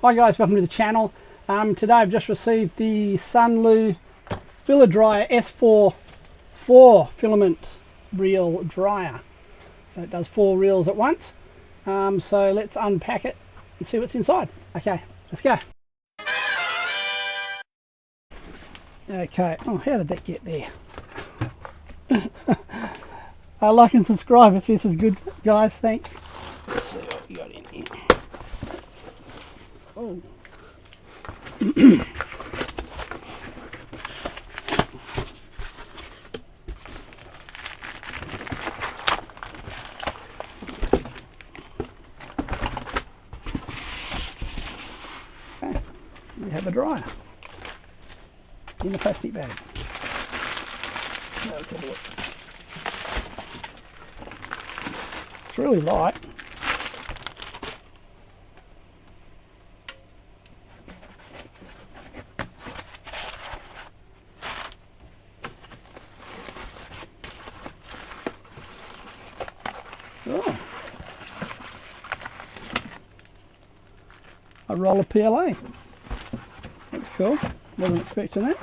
Hi guys, welcome to the channel. Today I've just received the Sunlu Filadryer S04 filament reel dryer. So it does 4 reels at once. So let's unpack it and see what's inside. Okay, let's go. Okay, oh, how did that get there? Like and subscribe if this is good, guys. Thanks. Let's see what we got in here. Oh. Okay, we have a dryer in a plastic bag. Let's have a look. It's really light. Oh. A roll of PLA. That's cool. Wasn't expecting that.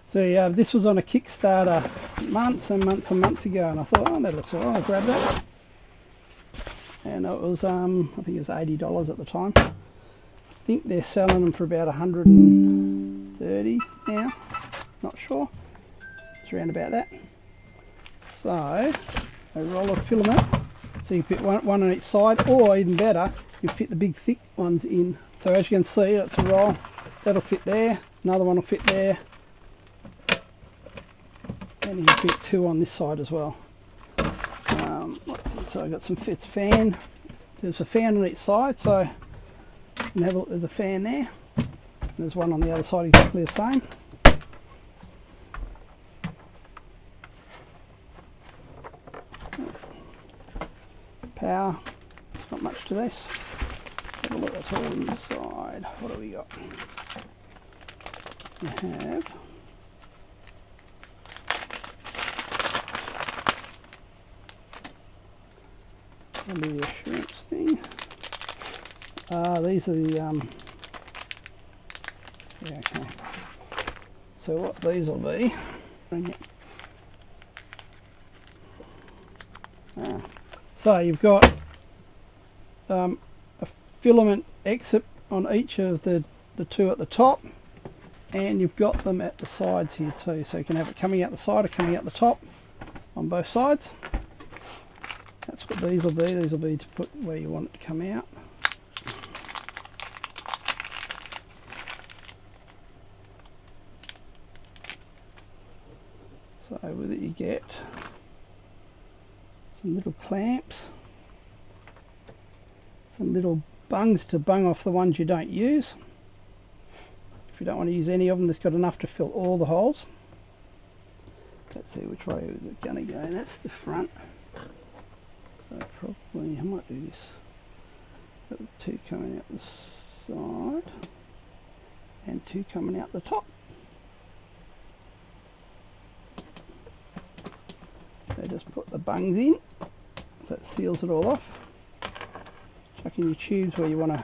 So this was on a Kickstarter months and months and months ago, and I thought, oh, that looks alright. I'll grab that. And it was, I think it was $80 at the time. I think they're selling them for about 130 now. Not sure. It's around about that. So a roll of filament. So you put one on each side, or even better, you fit the big thick ones in. So as you can see, that's a roll. That'll fit there. Another one will fit there. And you can fit 2 on this side as well. So I've got some fits fan. There's a fan on each side, so you can have a look. There's a fan there. There's one on the other side exactly the same. Power. Not much to this. Have a look. That's all inside. What do we got? We have maybe the assurance thing. These are the yeah, okay. So what these will be, so you've got a filament exit on each of the 2 at the top, and you've got them at the sides here too, so you can have it coming out the side or coming out the top on both sides. That's what these will be. These will be to put where you want it to come out. So with it you get some little clamps, some little bungs to bung off the ones you don't use. If you don't want to use any of them, there's got enough to fill all the holes. Let's see which way is it going to go. That's the front. So probably I might do this. Got 2 coming out the side and 2 coming out the top. So just put the bungs in, so that seals it all off. Chuck in your tubes where you want to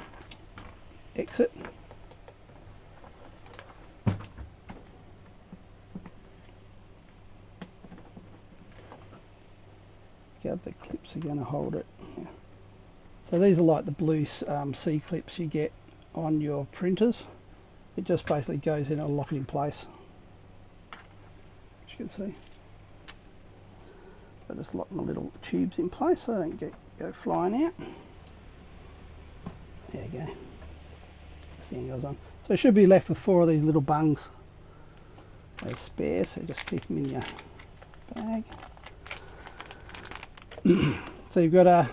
exit. The other clips are going to hold it. Yeah. So these are like the blue C clips you get on your printers. It just basically goes in and lock it in place. As you can see. So just lock my little tubes in place so they don't go flying out. There you go. This thing goes on. So you should be left with 4 of these little bungs as spares, so just keep them in your bag. So you've got a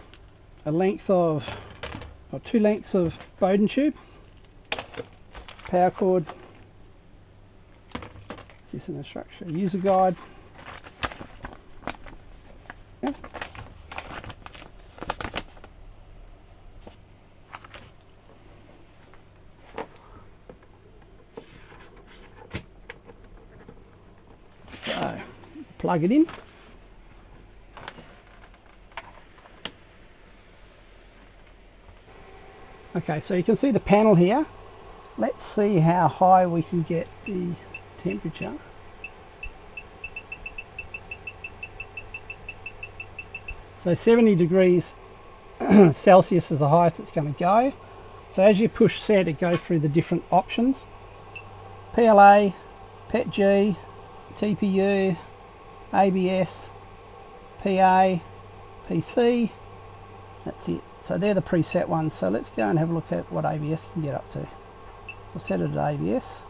length of, or 2 lengths of Bowden tube, power cord, is this in the structure, user guide, yeah. So plug it in. Okay, so you can see the panel here. Let's see how high we can get the temperature. So 70 degrees Celsius is the highest it's going to go. So as you push set, it goes through the different options. PLA, PETG, TPU, ABS, PA, PC. That's it. So they're the preset ones. So let's go and have a look at what ABS can get up to. We'll set it at ABS.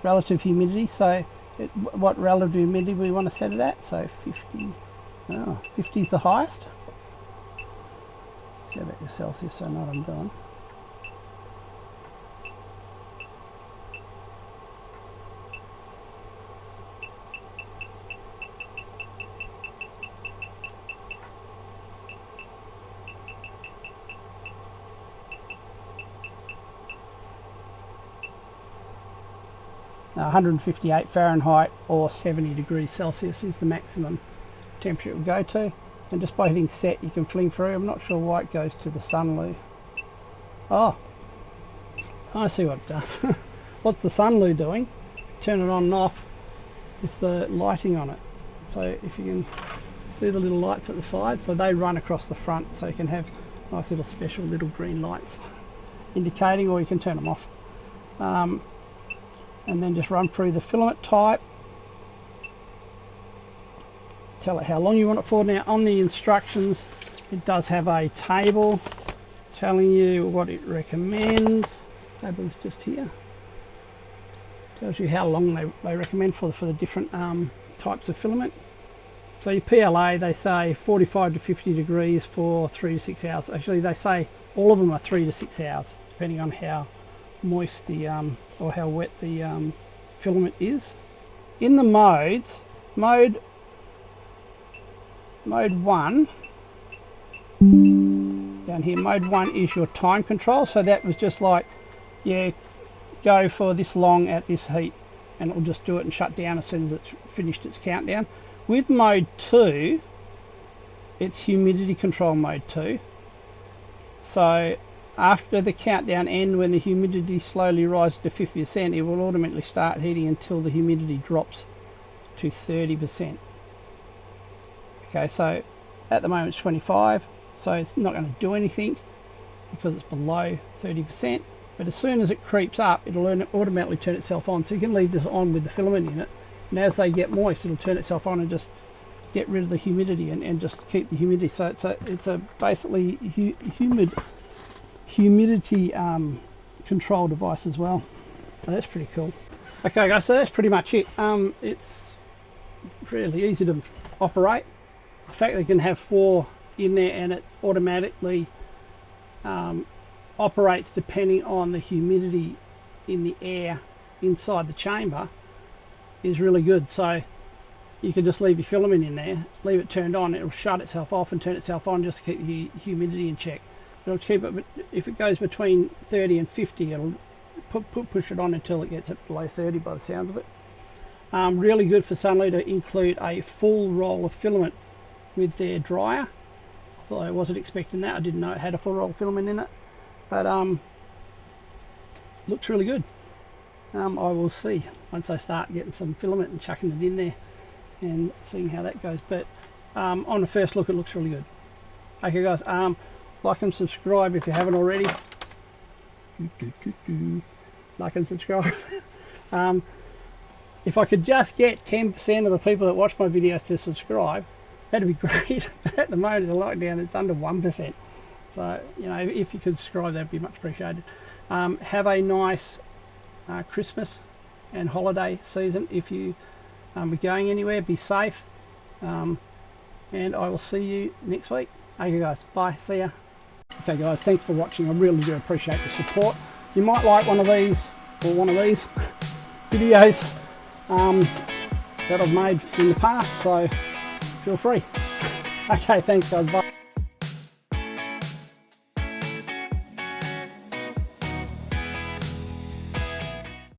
Relative humidity. So what relative humidity we want to set it at? So 50. Oh, 50 is the highest. Let's go back to Celsius so I know what I'm doing. Now 158 Fahrenheit or 70 degrees Celsius is the maximum temperature it will go to, and just by hitting set you can fling through. I'm not sure why it goes to the Sunlu. Oh, I see what it does. What's the Sunlu doing? Turn it on and off. It's the lighting on it. So if you can see the little lights at the side, so they run across the front, so you can have nice little special little green lights indicating, or you can turn them off. And then just run through the filament type, tell it how long you want it for. Now on the instructions it does have a table telling you what it recommends. Table is just here, tells you how long they recommend for the different types of filament. So your PLA, they say 45 to 50 degrees for 3 to 6 hours. Actually they say all of them are 3 to 6 hours depending on how moist the or how wet the filament is. In the modes, mode 1 down here, mode 1 is your time control. So that was just like, yeah, go for this long at this heat, and it will just do it and shut down as soon as it's finished its countdown. With mode 2, it's humidity control mode 2. So after the countdown end, when the humidity slowly rises to 50%, it will automatically start heating until the humidity drops to 30%. Okay, so at the moment it's 25, so it's not going to do anything because it's below 30%. But as soon as it creeps up, it'll automatically turn itself on. So you can leave this on with the filament in it, and as they get moist, it'll turn itself on and just get rid of the humidity and just keep the humidity. So it's a basically humidity control device as well. So that's pretty cool. Okay guys, so that's pretty much it. It's really easy to operate. The fact that you can have 4 in there and it automatically operates depending on the humidity in the air inside the chamber is really good. So you can just leave your filament in there, leave it turned on, it'll shut itself off and turn itself on just to keep the humidity in check. It'll keep it, if it goes between 30 and 50, it'll push it on until it gets it below 30 by the sounds of it. Really good for Sunlu to include a full roll of filament with their dryer. I thought I wasn't expecting that. I didn't know it had a full roll of filament in it, but looks really good. I will see once I start getting some filament and chucking it in there and seeing how that goes. But on the first look, it looks really good. Okay guys, like and subscribe if you haven't already. Like and subscribe. If I could just get 10% of the people that watch my videos to subscribe, that'd be great. At the moment, the lockdown, it's under 1%. So, you know, if you could subscribe, that'd be much appreciated. Have a nice Christmas and holiday season. If you are going anywhere, be safe. And I will see you next week. Okay guys, bye, see ya. Okay guys, thanks for watching. I really do appreciate the support. You might like one of these or one of these videos that I've made in the past, so feel free. Okay, thanks guys, bye.